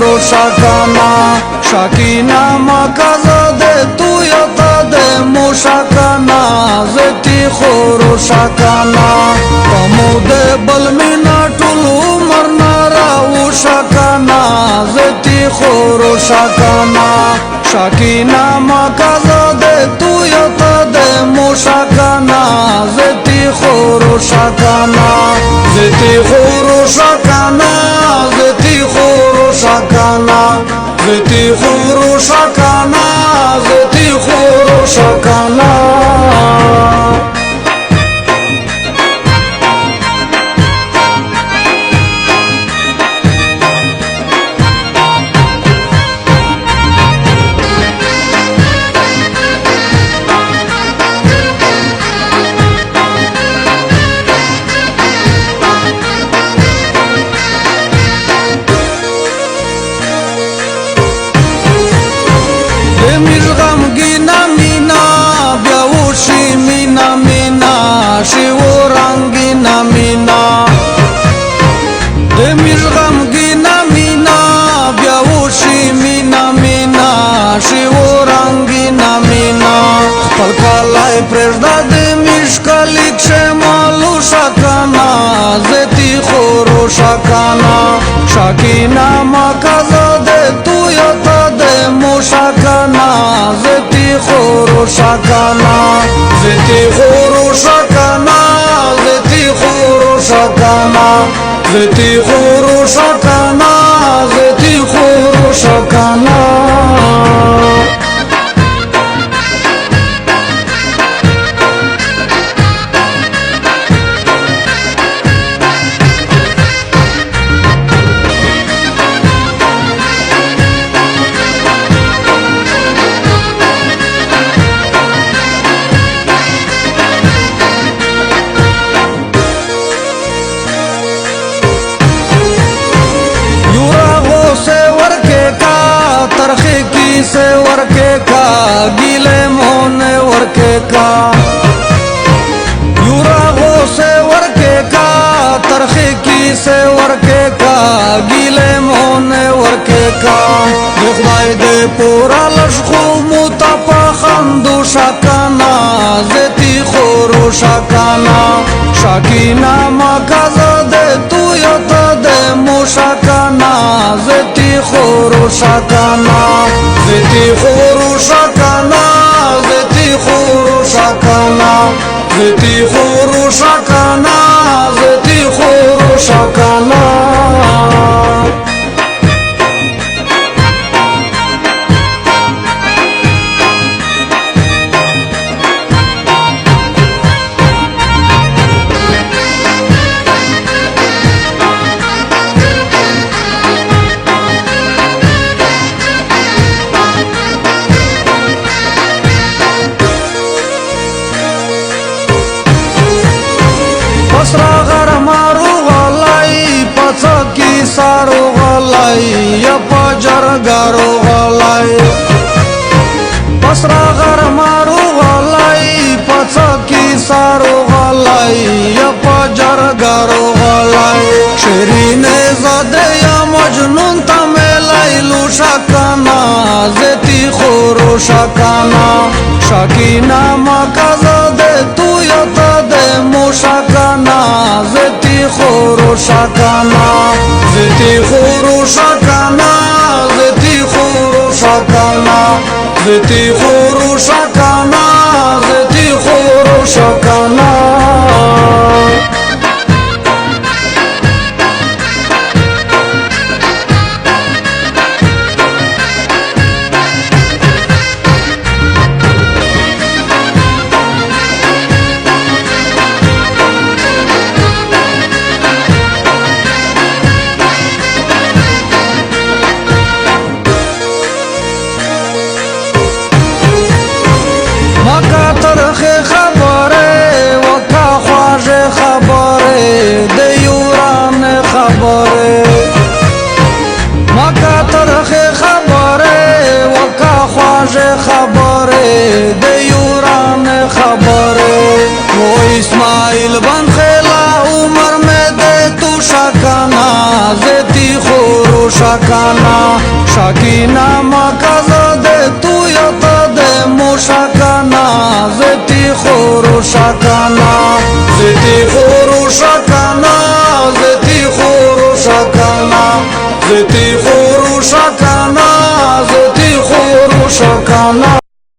خورشکانا شاکینا مکازده تو یتده موشکانا زتی خورشکانا پموده بلمینا ټول عمر نارا وشکانا زتی خورشکانا شاکینا مکازده تو یتده موشکانا زتی خورشکانا زتی خورشکانا زتی خورشکانا زتی خورشکانا زتی خورشکانا میرغم گینا مینا بیاوشی مینا مینا شیو رنگینا مینا میرغم گینا مینا بیاوشی مینا مینا شیو رنگینا مینا خپل کالای پرېږده د مشکلي کښې مالو شکانا زتی خورو شکانا شاکینا مکازده تو یتده موشکانا زتی خورو شکانا زتی خورو شکانا زتی خورو شکانا زتی خورو شکانا زتی خورو شکانا तरखे की से वर्के का गीले मोने वर्के का यूरा हो से वर्के का तरखे की से वर्के का गीले मोने वर्के का खुदाई दे पूरा लशखो मुतापा खंदो शकाना zeti khoro shakana shakina makazade tu yatade mushakana zeti khoro shakana zeti khoro shakana zeti khoro shakana zeti khoro shakana zeti khoro shakana सारो गलाई या पजर गारो गलाई पसरा गर मारो गलाई पचकी सारो गलाई या पजर गारो गलाई शरीने ज़दे या मजनून तमेलाई लू शकाना ज़ेती खोरो शकाना शकीना मकाज़दे तू यतदे मुशकाना ज़ेती खोरो शकाना zeti khoro shakana zeti khoro shakana zeti khoro shakana zeti khoro shakana तरखे खबरे वका ख्वाजे खबरे देयूरान खबरे मका तरखे खबरे वका ख्वाजे खबरे देयूरान खबरे वो इस्माइल बन खेला उमर में दे तू शकाना ज़ेती खोरो शकाना Shakina makaza de tu yata de mushakana zeti khuru shakana zeti khuru shakana zeti khuru shakana zeti khuru shakana zeti khuru shakana